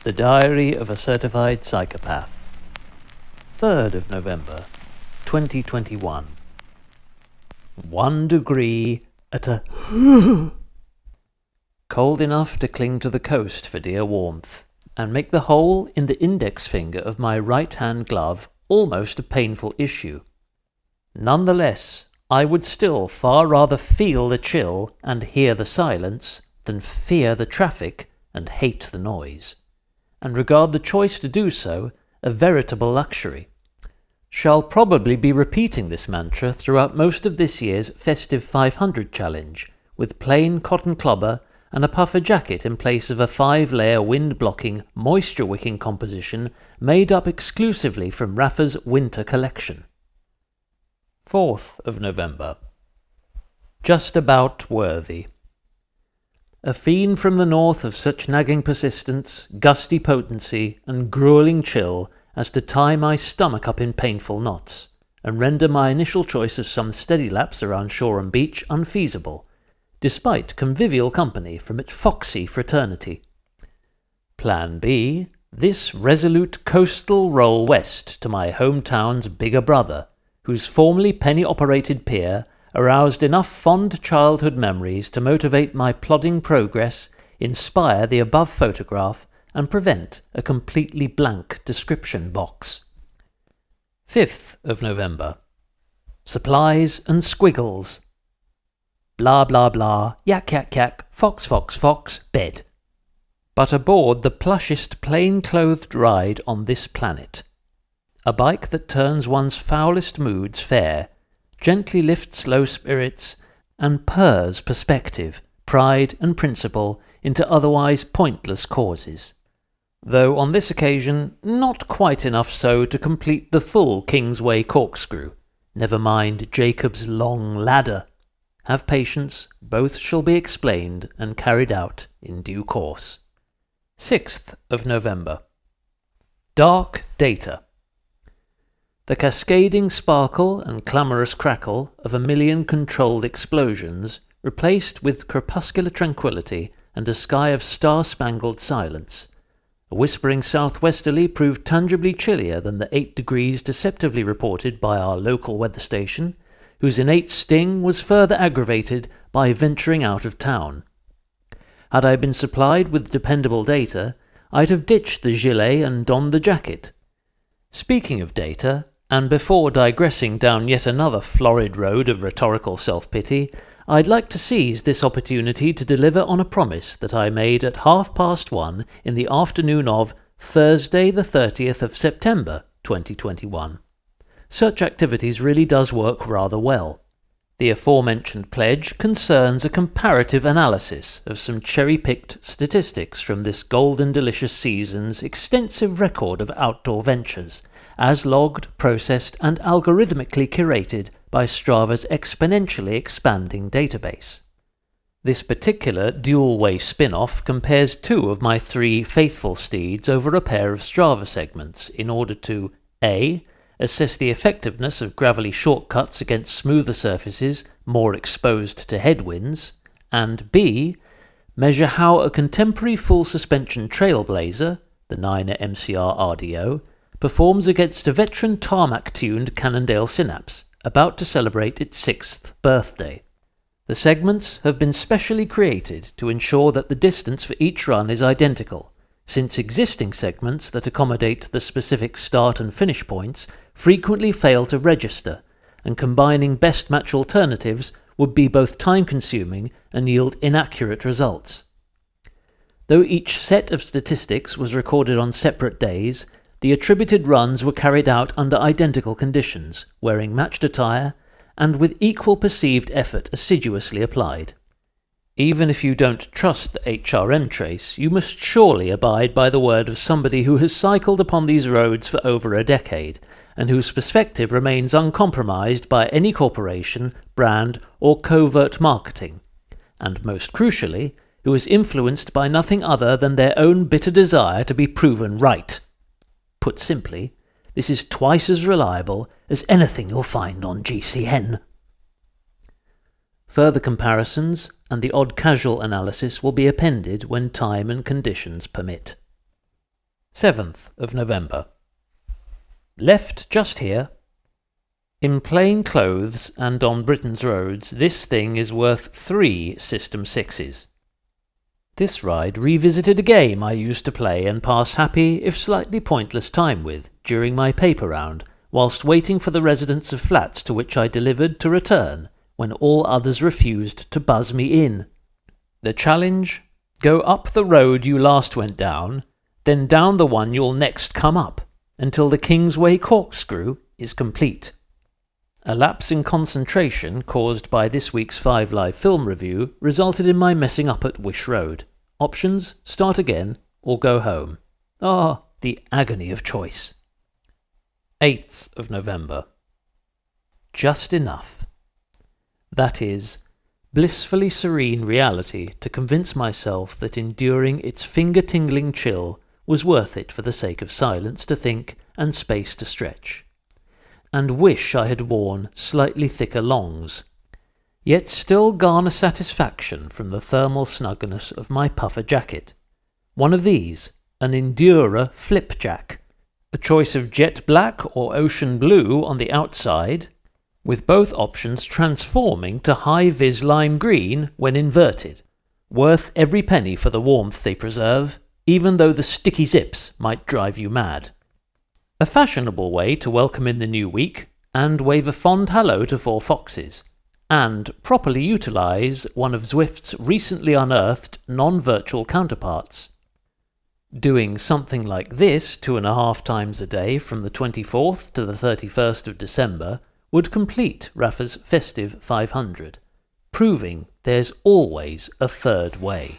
The Diary of a Certified Psychopath. 3rd of November, 2021. 1 degree at a cold enough to cling to the coast for dear warmth, and make the hole in the index finger of my right-hand glove almost a painful issue. Nonetheless, I would still far rather feel the chill and hear the silence than fear the traffic and hate the noise, and regard the choice to do so a veritable luxury. Shall probably be repeating this mantra throughout most of this year's festive 500 challenge, with plain cotton clobber and a puffer jacket in place of a 5-layer wind-blocking, moisture-wicking composition made up exclusively from Rafa's winter collection. 4th of November. Just about worthy. A fiend from the north of such nagging persistence, gusty potency, and gruelling chill as to tie my stomach up in painful knots, and render my initial choice of some steady laps around shore and beach unfeasible, despite convivial company from its foxy fraternity. Plan B, this resolute coastal roll west to my hometown's bigger brother, whose formerly penny-operated pier aroused enough fond childhood memories to motivate my plodding progress, inspire the above photograph, and prevent a completely blank description box. 5th of November. Supplies and squiggles. Blah blah blah, yak yak yak, fox fox fox, bed. But aboard the plushest plain-clothed ride on this planet. A bike that turns one's foulest moods fair, gently lifts low spirits, and purrs perspective, pride and principle into otherwise pointless causes. Though on this occasion not quite enough so to complete the full Kingsway corkscrew, never mind Jacob's long ladder. Have patience, both shall be explained and carried out in due course. 6th of November. Dark data. The cascading sparkle and clamorous crackle of a million controlled explosions replaced with crepuscular tranquillity and a sky of star-spangled silence. A whispering southwesterly proved tangibly chillier than the 8 degrees deceptively reported by our local weather station, whose innate sting was further aggravated by venturing out of town. Had I been supplied with dependable data, I'd have ditched the gilet and donned the jacket. Speaking of data, and before digressing down yet another florid road of rhetorical self-pity, I'd like to seize this opportunity to deliver on a promise that I made at 1:30 in the afternoon of Thursday the 30th of September 2021. Such activities really does work rather well. The aforementioned pledge concerns a comparative analysis of some cherry-picked statistics from this golden delicious season's extensive record of outdoor ventures, as logged, processed, and algorithmically curated by Strava's exponentially expanding database. This particular dual-way spin-off compares 2 of my 3 faithful steeds over a pair of Strava segments in order to A. Assess the effectiveness of gravelly shortcuts against smoother surfaces more exposed to headwinds, and B. Measure how a contemporary full-suspension trailblazer, the 9er MCR RDO, performs against a veteran tarmac-tuned Cannondale Synapse, about to celebrate its 6th birthday. The segments have been specially created to ensure that the distance for each run is identical, since existing segments that accommodate the specific start and finish points frequently fail to register, and combining best match alternatives would be both time-consuming and yield inaccurate results. Though each set of statistics was recorded on separate days, the attributed runs were carried out under identical conditions, wearing matched attire, and with equal perceived effort assiduously applied. Even if you don't trust the HRM trace, you must surely abide by the word of somebody who has cycled upon these roads for over a decade, and whose perspective remains uncompromised by any corporation, brand, or covert marketing, and most crucially, who is influenced by nothing other than their own bitter desire to be proven right. Put simply, this is twice as reliable as anything you'll find on GCN. Further comparisons and the odd casual analysis will be appended when time and conditions permit. 7th of November. Left just here. In plain clothes and on Britain's roads, this thing is worth 3 System 6s. This ride revisited a game I used to play and pass happy, if slightly pointless time with, during my paper round, whilst waiting for the residents of flats to which I delivered to return, when all others refused to buzz me in. The challenge? Go up the road you last went down, then down the one you'll next come up, until the Kingsway corkscrew is complete. A lapse in concentration caused by this week's 5 Live film review resulted in my messing up at Wish Road. Options: start again or go home. Ah, the agony of choice. 8th of November. Just enough. That is, blissfully serene reality to convince myself that enduring its finger-tingling chill was worth it for the sake of silence to think and space to stretch. And wish I had worn slightly thicker longs, yet still garner satisfaction from the thermal snugness of my puffer jacket. One of these, an Endurer Flipjack, a choice of jet black or ocean blue on the outside, with both options transforming to high-vis lime green when inverted. Worth every penny for the warmth they preserve, even though the sticky zips might drive you mad. A fashionable way to welcome in the new week, and wave a fond hello to 4 foxes, and properly utilise one of Zwift's recently unearthed non-virtual counterparts. Doing something like this 2.5 times a day from the 24th to the 31st of December would complete Rafa's festive 500, proving there's always a third way.